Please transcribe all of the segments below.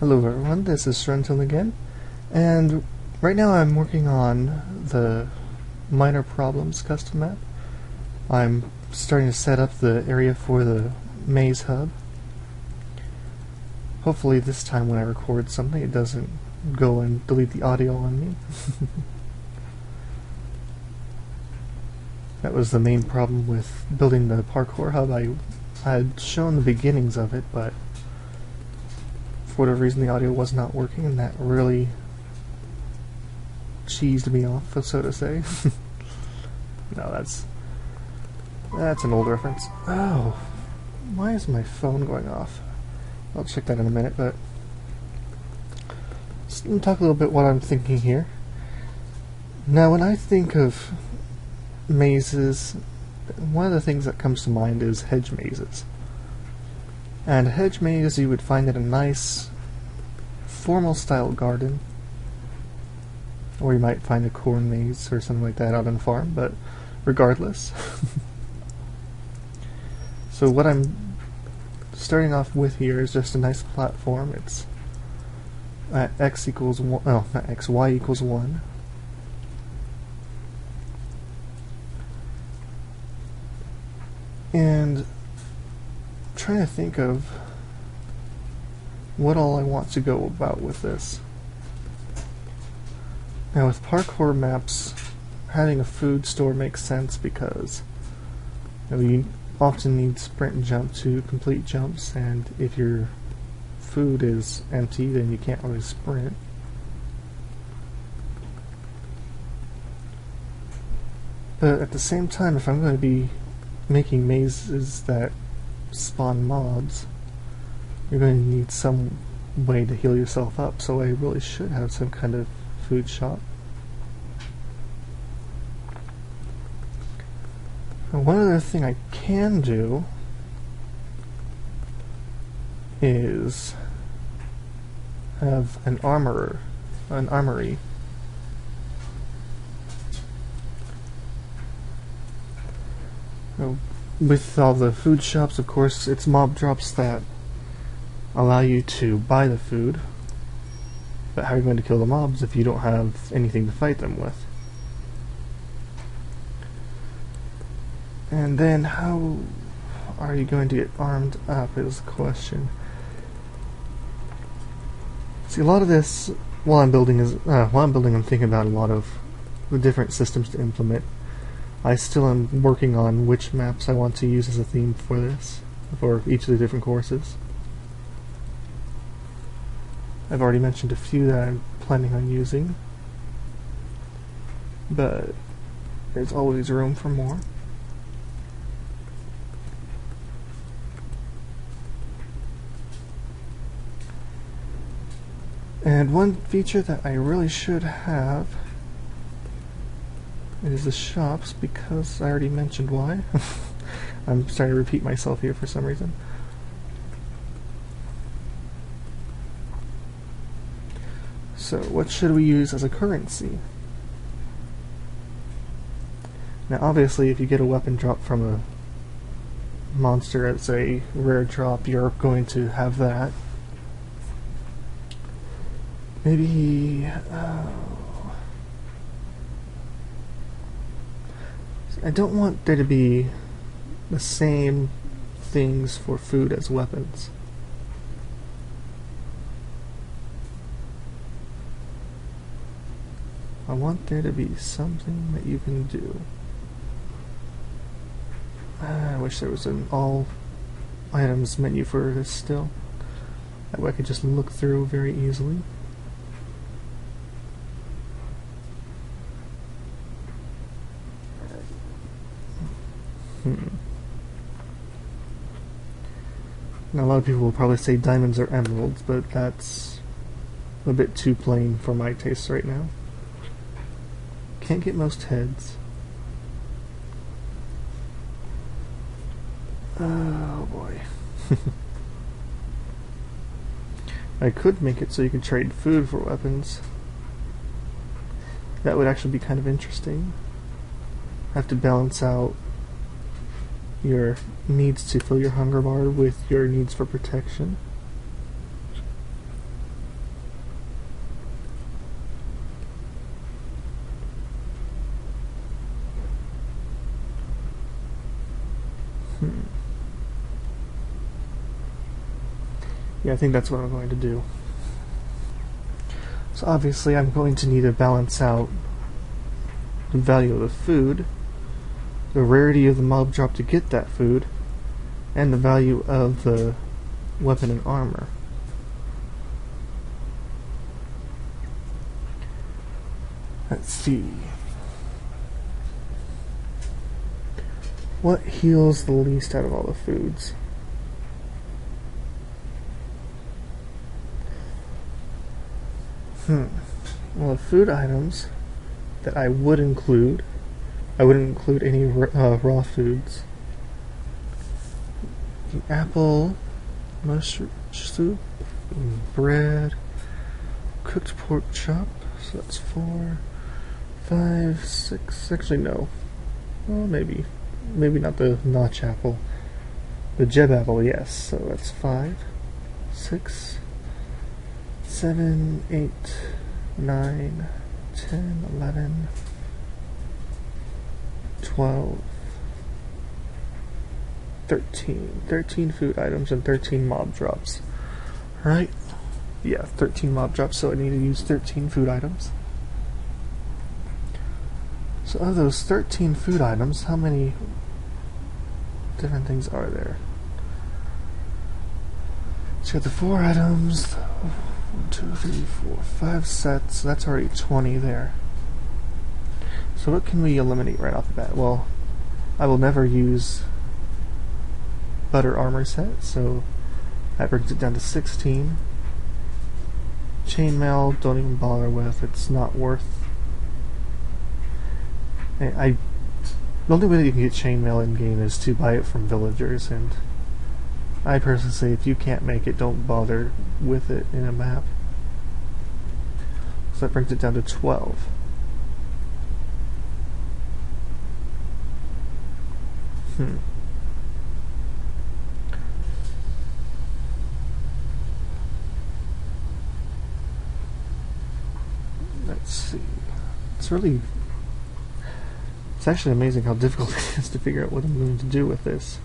Hello everyone, this is Shrunton again, and right now I'm working on the Minr Problems custom map. I'm starting to set up the area for the maze hub. Hopefully this time when I record something it doesn't go and delete the audio on me. That was the main problem with building the parkour hub. I had shown the beginnings of it, but for whatever reason the audio was not working, and that really cheesed me off, so to say. No, that's an old reference. Oh, why is my phone going off? I'll check that in a minute, but just let me talk a little bit what I'm thinking here. Now, when I think of mazes, one of the things that comes to mind is hedge mazes. And a hedge maze you would find in a nice formal style garden, or you might find a corn maze or something like that out on a farm, but regardless. So what I'm starting off with here is just a nice platform. It's at x equals 1, oh, not x, y equals 1. And trying to think of what all I want to go about with this. Now with parkour maps, having a food store makes sense because you often need sprint and jump to complete jumps, and if your food is empty then you can't really sprint. But at the same time, if I'm going to be making mazes that spawn mobs, you're going to need some way to heal yourself up, so I really should have some kind of food shop. And one other thing I can do is have an armory. With all the food shops, of course, it's mob drops that allow you to buy the food, but how are you going to kill the mobs if you don't have anything to fight them with? And then how are you going to get armed up is the question. See, a lot of this while I'm building I'm thinking about a lot of the different systems to implement. I still am working on which maps I want to use as a theme for this, for each of the different courses. I've already mentioned a few that I'm planning on using, but there's always room for more. And one feature that I really should have is the shops, because I already mentioned why. I'm starting to repeat myself here for some reason. So what should we use as a currency? Now obviously if you get a weapon drop from a monster as a rare drop, you're going to have that. Maybe I don't want there to be the same things for food as weapons. I want there to be something that you can do. I wish there was an all items menu for this still. That way I could just look through very easily. Now a lot of people will probably say diamonds or emeralds, but that's a bit too plain for my taste right now. Can't get most heads. Oh boy. I could make it so you can trade food for weapons. That would actually be kind of interesting. Have to balance out your needs to fill your hunger bar with your needs for protection. Yeah, I think that's what I'm going to do. So obviously I'm going to need to balance out the value of the food, the rarity of the mob drop to get that food, and the value of the weapon and armor. Let's see. What heals the least out of all the foods? Well, the food items that I would include, I wouldn't include any raw foods. The apple, mushroom soup, bread, cooked pork chop, so that's 4, 5, 6, actually no. Well, maybe not the notch apple. The jeb apple, yes, so that's 5, 6, 7, 8, 9, 10, 11, 12, 13 food items and 13 mob drops. Right? Yeah, 13 mob drops, so I need to use 13 food items. So of those 13 food items, how many different things are there? So you got the 4 items, 1, 2, 3, 4, 5 sets, so that's already 20 there. So what can we eliminate right off the bat? Well, I will never use butter armor set, so that brings it down to 16. Chainmail, don't even bother with, it's not worth. The only way that you can get chainmail in game is to buy it from villagers, and I personally say if you can't make it, don't bother with it in a map. So that brings it down to 12. Let's see. It's actually amazing how difficult it is to figure out what I'm going to do with this.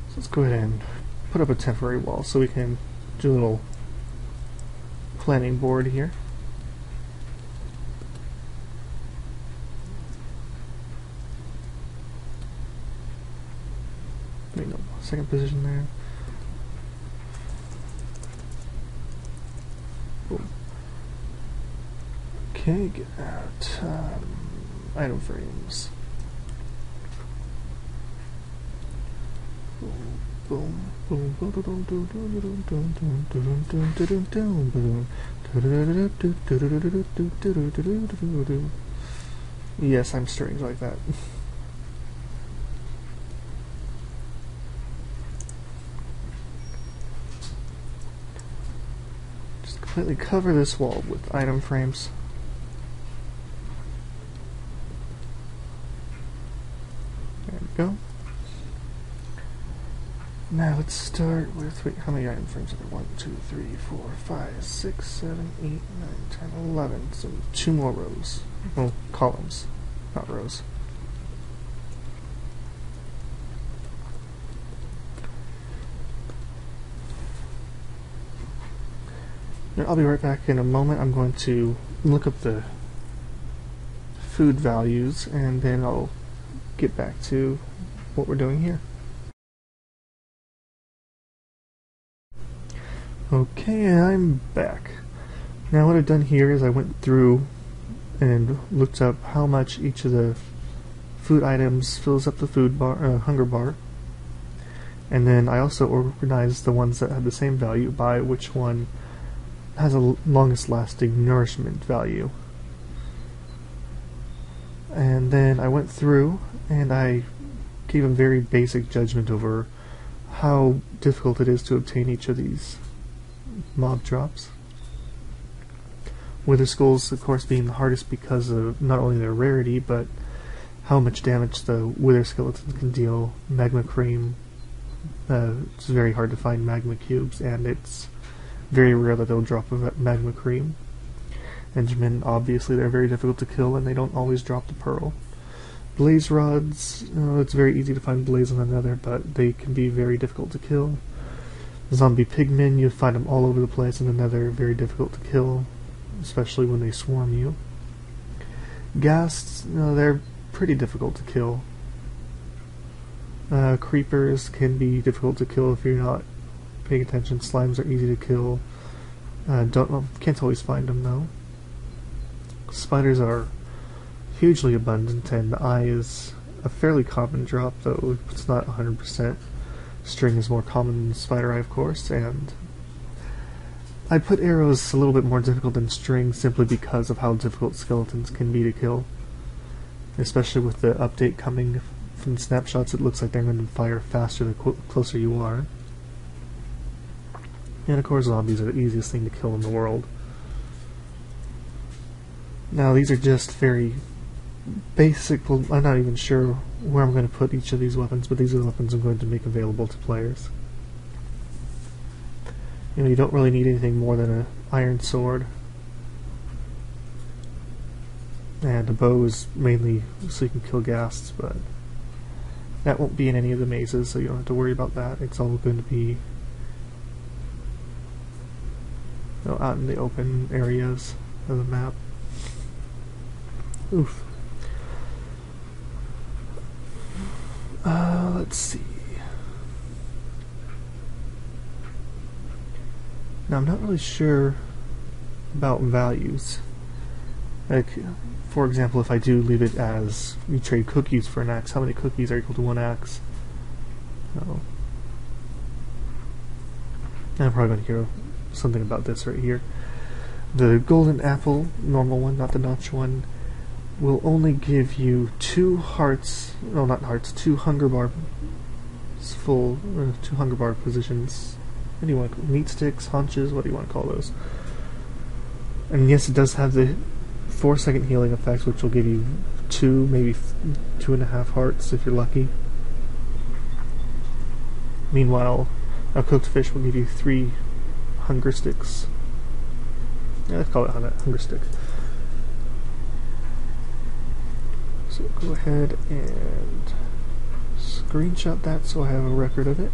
So let's go ahead and put up a temporary wall so we can do a little planning board here. Wait, no, second position there. Boom. Okay, get out item frames. Boom, boom, boom, boom, boom, boom, boom. Yes, I'm strange like that. Just completely cover this wall with item frames. There we go. Now let's start with, wait, how many item frames are there? 1, 2, 3, 4, 5, 6, 7, 8, 9, 10, 11. So 2 more rows. Well, columns, not rows. Now, I'll be right back in a moment. I'm going to look up the food values and then I'll get back to what we're doing here. Okay, I'm back. Now what I've done here is I went through and looked up how much each of the food items fills up the food bar, hunger bar, and then I also organized the ones that have the same value by which one has a longest lasting nourishment value. And then I went through and I gave a very basic judgment over how difficult it is to obtain each of these mob drops. Wither skulls, of course, being the hardest because of not only their rarity, but how much damage the wither skeleton can deal. Magma cream, it's very hard to find magma cubes, and it's very rare that they'll drop a magma cream. Henchmen, obviously, they're very difficult to kill, and they don't always drop the pearl. Blaze rods, it's very easy to find blaze on another, but they can be very difficult to kill. Zombie pigmen, you find them all over the place in another, very difficult to kill, especially when they swarm you. Ghasts, they're pretty difficult to kill. Creepers can be difficult to kill if you're not paying attention. Slimes are easy to kill. Can't always find them though. Spiders are hugely abundant, and the eye is a fairly common drop, though it's not 100%. String is more common than spider eye, of course, and I put arrows a little bit more difficult than string simply because of how difficult skeletons can be to kill. Especially with the update coming from snapshots, it looks like they're going to fire faster the closer you are. And of course zombies are the easiest thing to kill in the world. Now these are just very basic, well, I'm not even sure where I'm going to put each of these weapons, but these are the weapons I'm going to make available to players. You don't really need anything more than an iron sword. And a bow is mainly so you can kill ghasts, but that won't be in any of the mazes, so you don't have to worry about that. It's all going to be out in the open areas of the map. Oof. Let's see. Now I'm not really sure about values. Like, for example, if I do leave it as you trade cookies for an axe, how many cookies are equal to one axe? Oh. I'm probably going to hear something about this right here. The golden apple, normal one, not the notch one, will only give you 2 hearts, no, not hearts, 2 hunger bar full, 2 hunger bar positions. What do you want? Meat sticks, haunches, what do you want to call those? And yes, it does have the 4-second healing effect, which will give you 2, maybe 2.5 hearts if you're lucky. Meanwhile, a cooked fish will give you 3 hunger sticks. Yeah, let's call it hunger stick. So go ahead and screenshot that so I have a record of it.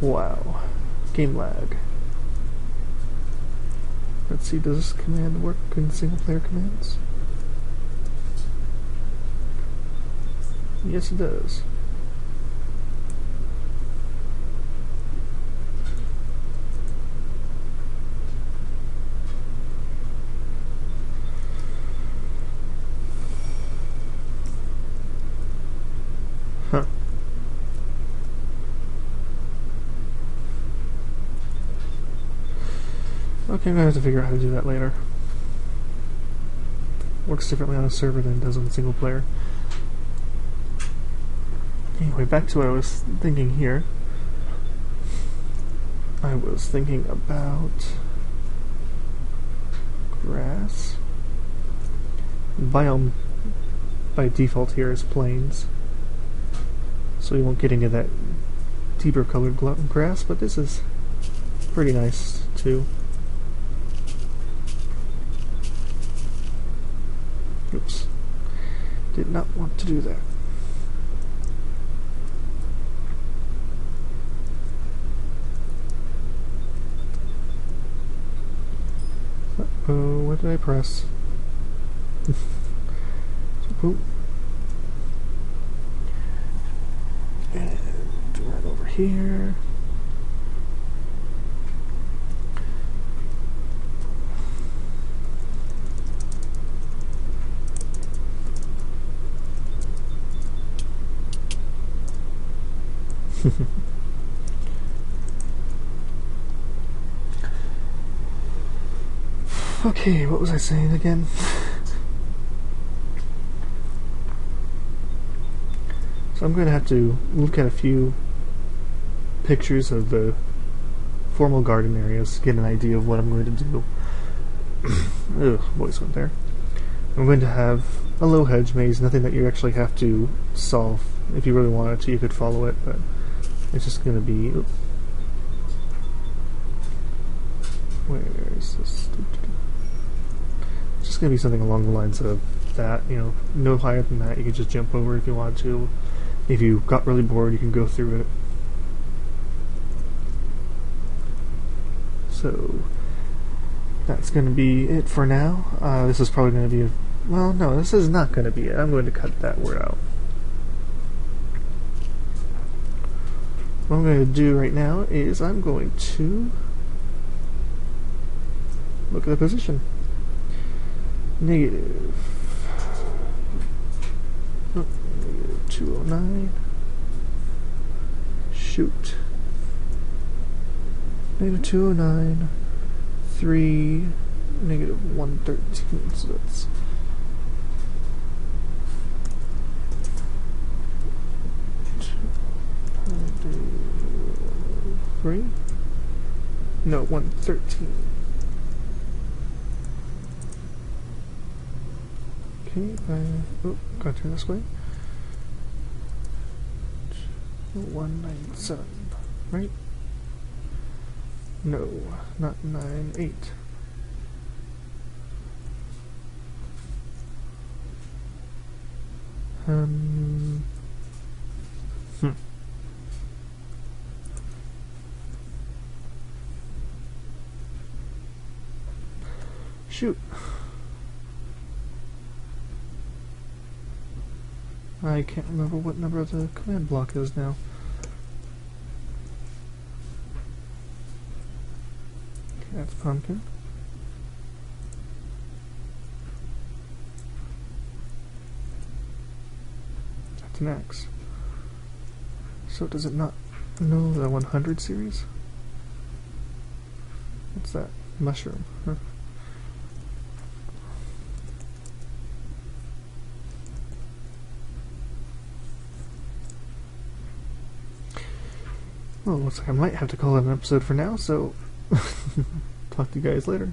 Wow, game lag. Let's see, does this command work in single player commands? Yes, it does. Huh. Okay, I'm gonna have to figure out how to do that later. Works differently on a server than it does on single player. Anyway, back to what I was thinking here. I was thinking about grass. Biome by default here is plains, so you won't get into that deeper colored grass, but this is pretty nice too. Oops. Did not want to do that. Uh-oh, what did I press? Boop. And right over here. Okay, what was I saying again? So I'm going to have to look at a few pictures of the formal garden areas to get an idea of what I'm going to do. Ugh, voice went there. I'm going to have a low hedge maze, nothing that you actually have to solve. If you really wanted to, you could follow it, but it's just going to be... Oops. Where is this? It's just going to be something along the lines of that, you know, no higher than that. You could just jump over if you want to. If you got really bored, you can go through it. So that's going to be it for now. This is probably going to be well, no, this is not going to be it. I'm going to cut that word out. What I'm going to do right now is I'm going to look at the position. Negative 209. Shoot. Negative 209. 3. Negative 113. So that's 3. No, 113. Okay, gotta turn this way. 197, right? No, not 98. Shoot. I can't remember what number the command block is now. Okay, that's pumpkin. That's an X. So does it not know the 100 series? What's that? Mushroom. Huh. Well, looks like I might have to call it an episode for now, so talk to you guys later.